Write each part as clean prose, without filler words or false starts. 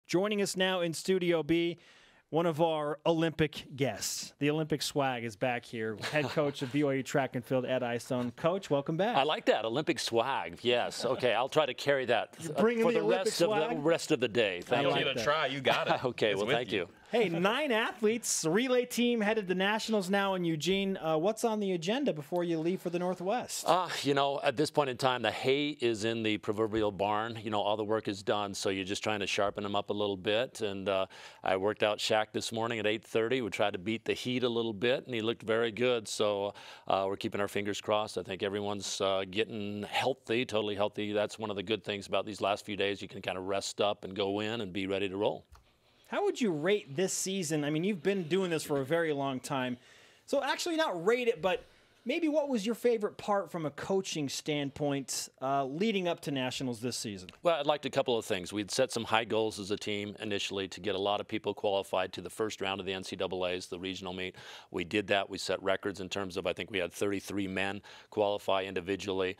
Joining us now in Studio B, one of our Olympic guests. The Olympic swag is back here. Head coach of BYU track and field, Ed Eyestone. Coach, welcome back. I like that, Olympic swag. Yes. Okay, I'll try to carry that for the rest of the day. Thank you. Give it a try. You got it. Okay, well, thank you. Hey, 9 athletes, relay team headed to nationals now in Eugene. What's on the agenda before you leave for the Northwest? You know, at this point in time, the hay is in the proverbial barn. You know, all the work is done, so you're just trying to sharpen them up a little bit. And I worked out Shaq this morning at 8:30. We tried to beat the heat a little bit, and he looked very good. So we're keeping our fingers crossed. I think everyone's getting healthy, totally healthy. That's one of the good things about these last few days. You can kind of rest up and go in and be ready to roll. How would you rate this season? I mean, you've been doing this for a very long time. So actually not rate it, but maybe what was your favorite part from a coaching standpoint leading up to nationals this season? Well, I'd liked a couple of things. We'd set some high goals as a team initially to get a lot of people qualified to the first round of the NCAAs, the regional meet. We did that. We set records in terms of, I think we had 33 men qualify individually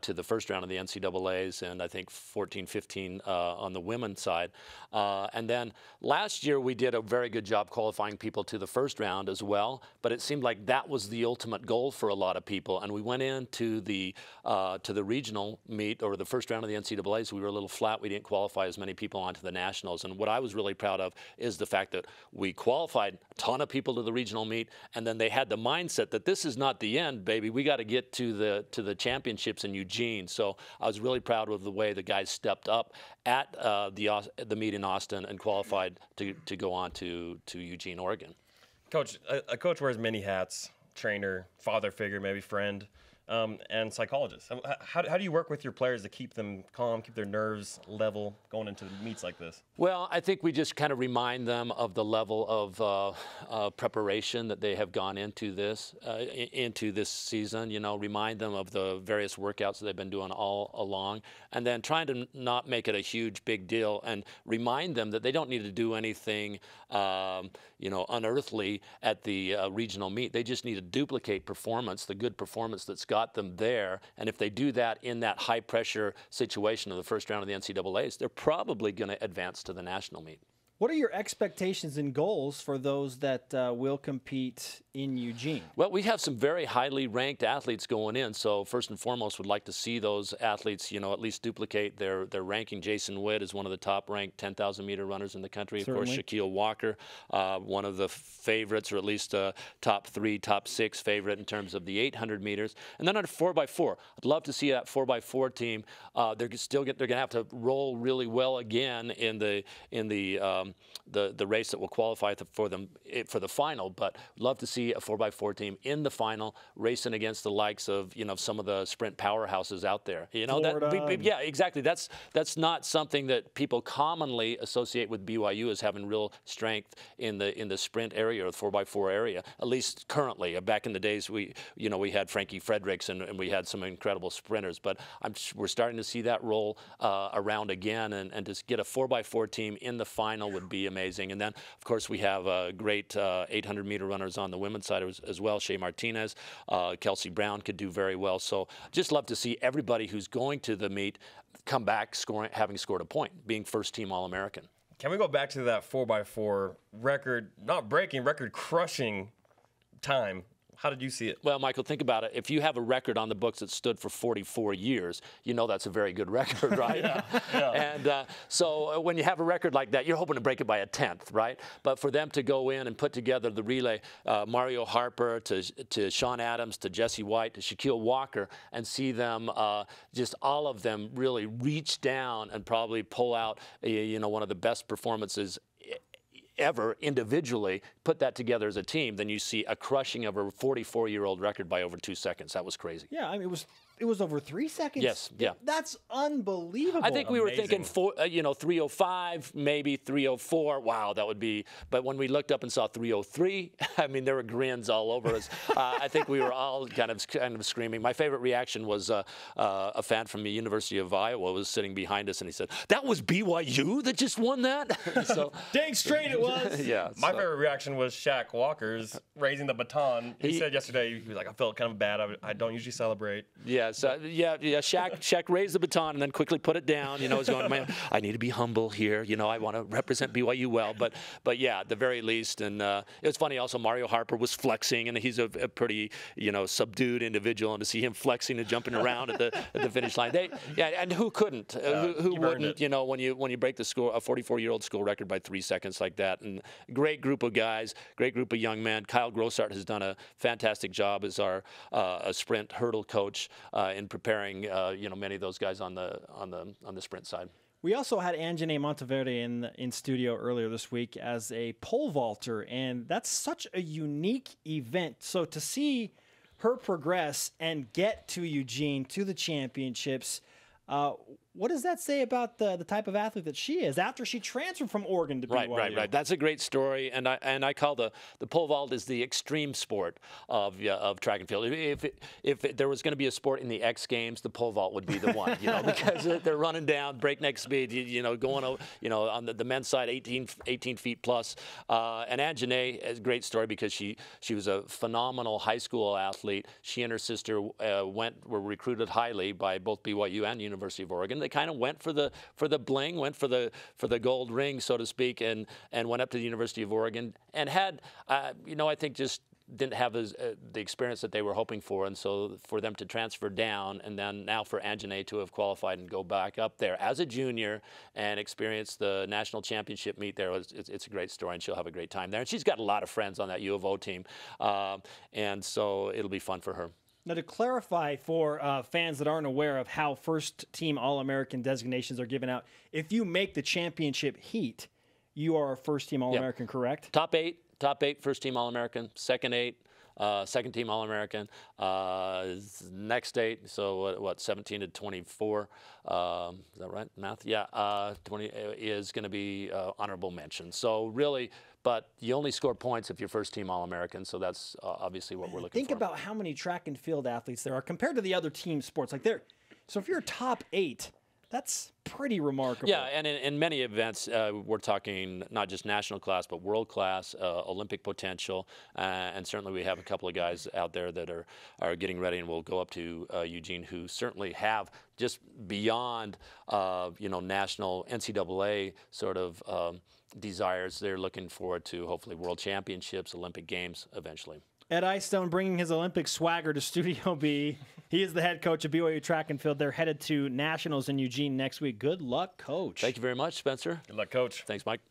to the first round of the NCAAs, and I think 14, 15 on the women's side. And then last year we did a very good job qualifying people to the first round as well, but it seemed like that was the ultimate goal for a lot of people, and we went into the regional meet or the first round of the NCAAs. We were a little flat. We didn't qualify as many people onto the nationals, and what I was really proud of is the fact that we qualified a ton of people to the regional meet, and then they had the mindset that this is not the end, baby. We got to get to the championships in Eugene. So I was really proud of the way the guys stepped up at the meet in Austin and qualified to go on to Eugene, Oregon. Coach, a coach wears many hats. Trainer, father figure, maybe friend, and psychologist. How do you work with your players to keep them calm, keep their nerves level going into meets like this? Well, I think we just kind of remind them of the level of preparation that they have gone into this season. You know, remind them of the various workouts that they've been doing all along, and then trying to not make it a huge big deal, and remind them that they don't need to do anything, you know, unearthly at the regional meet. They just need to duplicate performance, the good performance that's got them there, and if they do that in that high-pressure situation of the first round of the NCAAs, they're probably going to advance to the national meet. What are your expectations and goals for those that will compete in Eugene? Well, we have some very highly ranked athletes going in, so first and foremost, would like to see those athletes, you know, at least duplicate their ranking. Jason Witt is one of the top-ranked 10,000-meter runners in the country. Certainly. Of course, Shaquille Walker, one of the favorites, or at least a top 3, top 6 favorite in terms of the 800 meters. And then on a 4x4, I'd love to see that 4x4 team. They're going to have to roll really well again in the race that will qualify for them for the final, but love to see a 4x4 team in the final racing against the likes of, you know, some of the sprint powerhouses out there. You know, yeah, exactly. That's not something that people commonly associate with BYU as having real strength in the sprint area or the 4x4 area. At least currently. Back in the days, we had Frankie Fredericks and we had some incredible sprinters, but we're starting to see that roll around again, and to get a 4x4 team in the final would be amazing. And then, of course, we have great 800-meter runners on the women's side as well. Shea Martinez, Kelsey Brown could do very well. So just love to see everybody who's going to the meet come back having scored a point, being first-team All-American. Can we go back to that 4x4 record, not breaking, record crushing time? How did you see it? Well, Michael, think about it. If you have a record on the books that stood for 44 years, you know that's a very good record, right? Yeah. And so when you have a record like that, you're hoping to break it by a 10th, right? But for them to go in and put together the relay, Mario Harper to Sean Adams to Jesse White to Shaquille Walker, and see them, just all of them really reach down and probably pull out, you know, one of the best performances ever individually, put that together as a team, then you see a crushing of a 44-year-old record by over 2 seconds. That was crazy. Yeah, I mean, it was over 3 seconds. Yes, yeah. That's unbelievable. I think we were thinking 305, maybe 304. Wow, that would be. But when we looked up and saw 303, I mean, there were grins all over us. I think we were all kind of screaming. My favorite reaction was a fan from the University of Iowa was sitting behind us, and he said, "That was BYU that just won that." So, dang straight it was. Yeah. My favorite reaction was Shaq Walker's raising the baton. He said yesterday, he was like, "I felt kind of bad. I don't usually celebrate." Yeah. Yes. Yeah. Shaq raised the baton and then quickly put it down. You know, he's going, man, I need to be humble here. You know, I want to represent BYU well. But yeah, at the very least. And it was funny also, Mario Harper was flexing, and he's a pretty, subdued individual. And to see him flexing and jumping around at the finish line. And who couldn't? Who wouldn't? You know, when you break the score, a 44-year-old school record by 3 seconds like that. And great group of guys, great group of young men. Kyle Grossart has done a fantastic job as our a sprint hurdle coach in preparing many of those guys on the sprint side. We also had Anjanae Monteverde in studio earlier this week as a pole vaulter, and that's such a unique event. So to see her progress and get to Eugene, to the championships, what does that say about the type of athlete that she is after she transferred from Oregon to BYU? Right. That's a great story, and I call the pole vault is the extreme sport of track and field. If there was going to be a sport in the X Games, the pole vault would be the one, because they're running down breakneck speed, going, on the men's side 18 feet plus. And Anjanae is a great story because she was a phenomenal high school athlete. She and her sister were recruited highly by both BYU and University of Oregon. They kind of went for the bling, went for the gold ring, so to speak, and went up to the University of Oregon and had, I think just didn't have the experience that they were hoping for, and so for them to transfer down, and then now for Anjanae to have qualified and go back up there as a junior and experience the national championship meet there, it's a great story, and she'll have a great time there. And she's got a lot of friends on that U of O team, and so it'll be fun for her. Now, to clarify for fans that aren't aware of how first-team All-American designations are given out, if you make the championship heat, you are a first-team All-American, correct? Top eight, first-team All-American. Second 8, second-team All-American. Next 8, so what 17 to 24. Is that right, math? Yeah, 20 is going to be honorable mention. So really. But you only score points if you're first-team All-American, so that's obviously what we're looking for. Think about how many track and field athletes there are compared to the other team sports. So if you're top 8, that's pretty remarkable. Yeah, and in many events, we're talking not just national class, but world class, Olympic potential, and certainly we have a couple of guys out there that are getting ready, and we'll go up to Eugene, who certainly have just beyond national NCAA sort of desires. They're looking forward to hopefully world championships, Olympic Games eventually. Ed Eyestone bringing his Olympic swagger to Studio B. He is the head coach of BYU Track and Field. They're headed to Nationals in Eugene next week. Good luck, Coach. Thank you very much, Spencer. Good luck, Coach. Thanks, Mike.